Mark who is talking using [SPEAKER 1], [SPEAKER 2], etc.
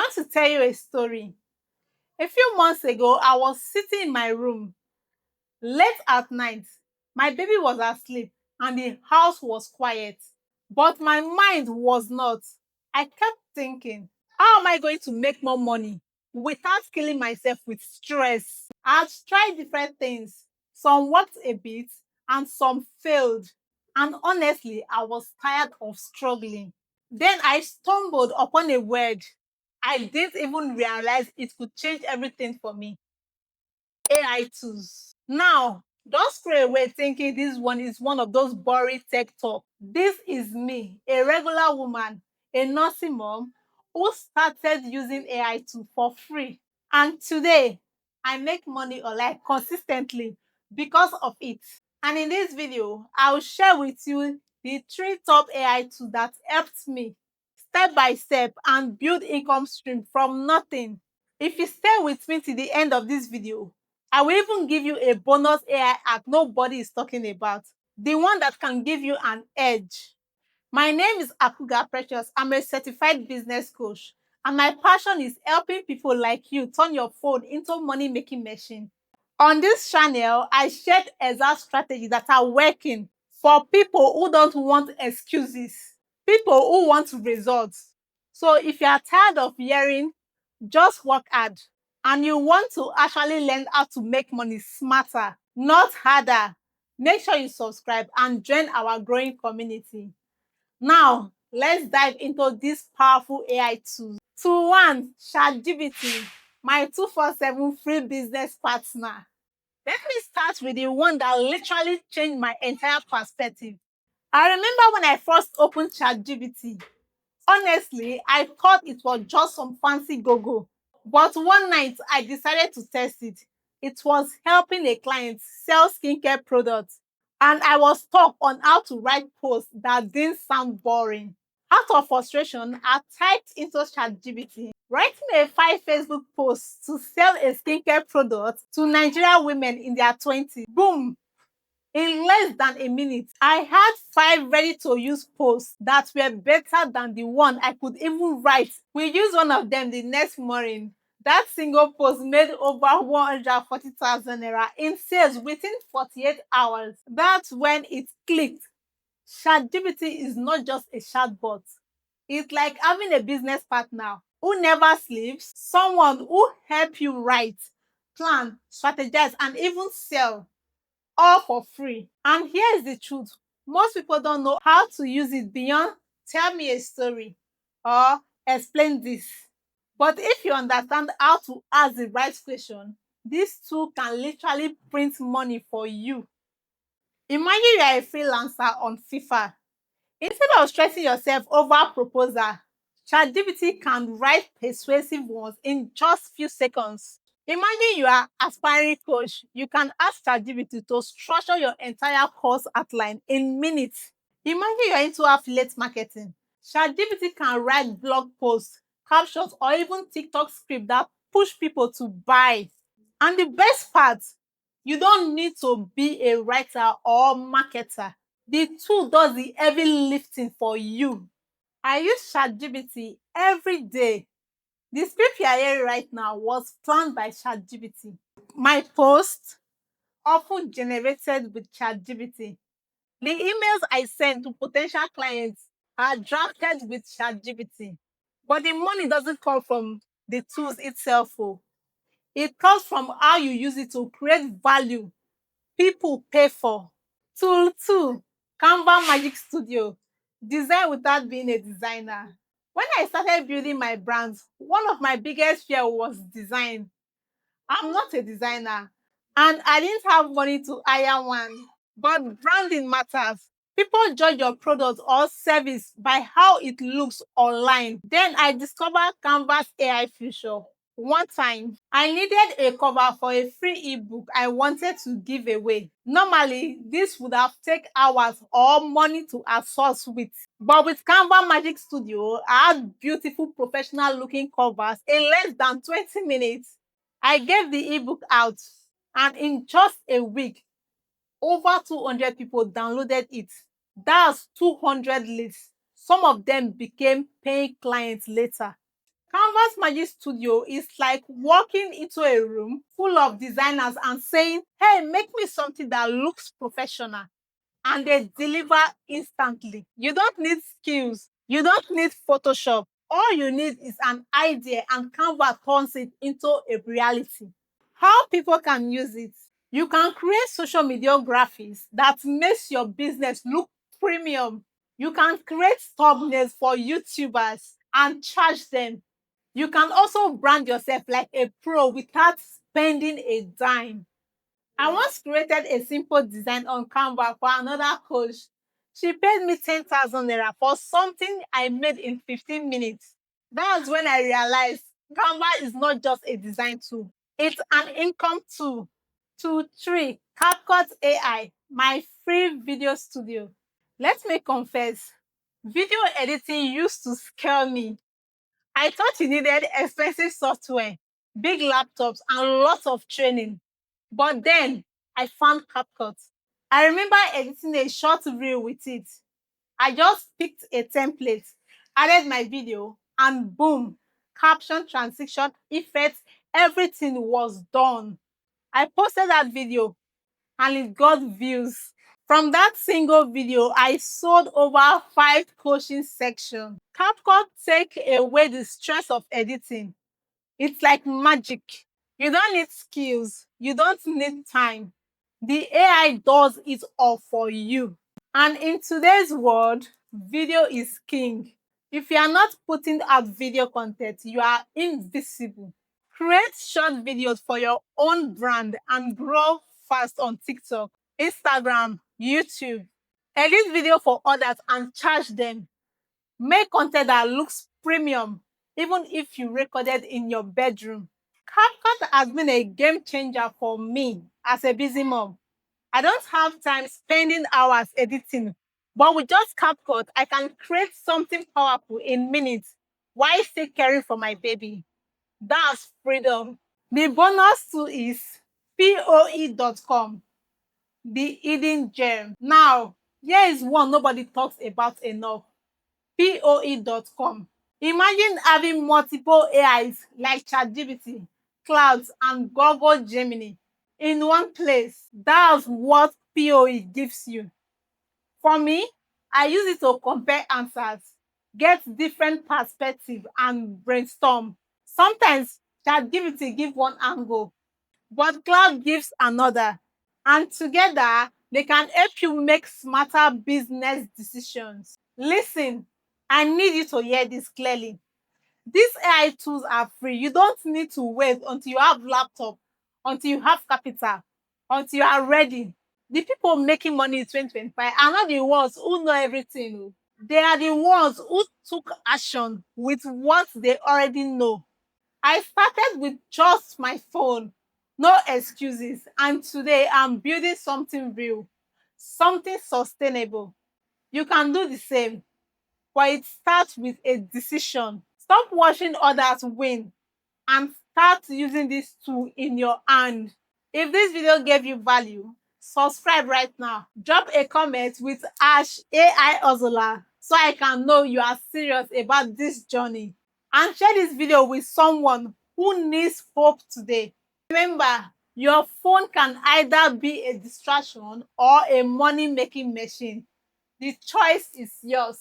[SPEAKER 1] want to tell you a story. A few months ago, I was sitting in my room late at night. My baby was asleep and the house was quiet, but my mind was not. I kept thinking, how am I going to make more money without killing myself with stress? I've tried different things. Some worked a bit and some failed. And honestly, I was tired of struggling. Then I stumbled upon a word I didn't even realize it could change everything for me. AI tools. Now, don't stray away thinking this one is one of those boring tech talk. This is me, a regular woman, a nursing mom who started using AI tools for free. And today, I make money online consistently because of it. And in this video, I'll share with you the three top AI tools that helped me step by step and build income stream from nothing. If you stay with me till the end of this video, I will even give you a bonus AI hack nobody is talking about. The one that can give you an edge. My name is Akugha Precious. I'm a certified business coach. And my passion is helping people like you turn your phone into money-making machine. On this channel, I shared exact strategies that are working for people who don't want excuses, people who want results. So if you are tired of hearing, just work hard, and you want to actually learn how to make money smarter, not harder, make sure you subscribe and join our growing community. Now, let's dive into this powerful AI tools. Tool 1, ChatGPT, my 247 free business partner. Let me start with the one that literally changed my entire perspective. I remember when I first opened ChatGPT. Honestly, I thought it was just some fancy go-go. But one night, I decided to test it. It was helping a client sell skincare products, and I was stuck on how to write posts that didn't sound boring. Out of frustration, I typed into ChatGPT, write me a 5 Facebook posts to sell a skincare product to Nigerian women in their 20s. Boom! In less than a minute, I had 5 ready-to-use posts that were better than the one I could even write. We used one of them the next morning. That single post made over 140,000 naira in sales within 48 hours. That's when it clicked. ChatGPT is not just a chatbot. It's like having a business partner who never sleeps, someone who helps you write, plan, strategize, and even sell, all for free. And here's the truth. Most people don't know how to use it beyond tell me a story or explain this. But if you understand how to ask the right question, this tool can literally print money for you. Imagine you are a freelancer on FIFA. Instead of stressing yourself over proposal, ChatGPT can write persuasive ones in just few seconds. Imagine you are aspiring coach. You can ask ChatGPT to structure your entire course outline in minutes. Imagine you're into affiliate marketing. ChatGPT can write blog posts, captions, or even TikTok script that push people to buy. And the best part, you don't need to be a writer or marketer. The tool does the heavy lifting for you. I use ChatGPT every day. The script you are hearing right now was planned by ChatGPT. My posts often generated with ChatGPT. The emails I send to potential clients are drafted with ChatGPT. But the money doesn't come from the tools itself. Oh. It comes from how you use it to create value people pay for. Tool 2, Canva Magic Studio. Design without being a designer. When I started building my brands, one of my biggest fear was design. I'm not a designer, and I didn't have money to hire one. But branding matters. People judge your product or service by how it looks online. Then I discovered Canva's AI feature. One time, I needed a cover for a free ebook I wanted to give away. Normally, this would have taken hours or money to source with. But with Canva Magic Studio, I had beautiful professional looking covers in less than 20 minutes. I gave the ebook out, and in just a week, over 200 people downloaded it. That's 200 leads. Some of them became paying clients later. Canvas Magic Studio is like walking into a room full of designers and saying, hey, make me something that looks professional. And they deliver instantly. You don't need skills. You don't need Photoshop. All you need is an idea, and Canva turns it into a reality. How people can use it? You can create social media graphics that makes your business look premium. You can create thumbnails for YouTubers and charge them. You can also brand yourself like a pro without spending a dime. I once created a simple design on Canva for another coach. She paid me 10,000 naira for something I made in 15 minutes. That's when I realized Canva is not just a design tool, it's an income tool. 2, 3, CapCut AI, my free video studio. Let me confess, video editing used to scare me. I thought you needed expensive software, big laptops, and lots of training. But then I found CapCut. I remember editing a short reel with it. I just picked a template, added my video, and boom, caption, transition, effects, everything was done. I posted that video and it got views. From that single video, I sold over 5 coaching sections. CapCut take away the stress of editing. It's like magic. You don't need skills. You don't need time. The AI does it all for you. And in today's world, video is king. If you are not putting out video content, you are invisible. Create short videos for your own brand and grow fast on TikTok, Instagram, YouTube. Edit video for others and charge them. Make content that looks premium, even if you recorded in your bedroom. CapCut has been a game changer for me as a busy mom. I don't have time spending hours editing, but with just CapCut, I can create something powerful in minutes while still caring for my baby. That's freedom. The bonus tool is poe.com, the hidden gem. Now, here is one nobody talks about enough. poe.com. Imagine having multiple AIs like ChatGPT, Clouds, and Google Gemini in one place. That's what POE gives you. For me, I use it to compare answers, get different perspectives, and brainstorm. Sometimes ChatGPT gives one angle, but Cloud gives another. And together, they can help you make smarter business decisions. Listen, I need you to hear this clearly. These AI tools are free. You don't need to wait until you have laptop, until you have capital, until you are ready. The people making money in 2025 are not the ones who know everything. Oh. They are the ones who took action with what they already know. I started with just my phone, no excuses, and today I'm building something real, something sustainable. You can do the same, but it starts with a decision. Stop watching others win and start using this tool in your hand. If this video gave you value, subscribe right now. Drop a comment with #AI Hustler so I can know you are serious about this journey. And share this video with someone who needs hope today. Remember, your phone can either be a distraction or a money-making machine. The choice is yours.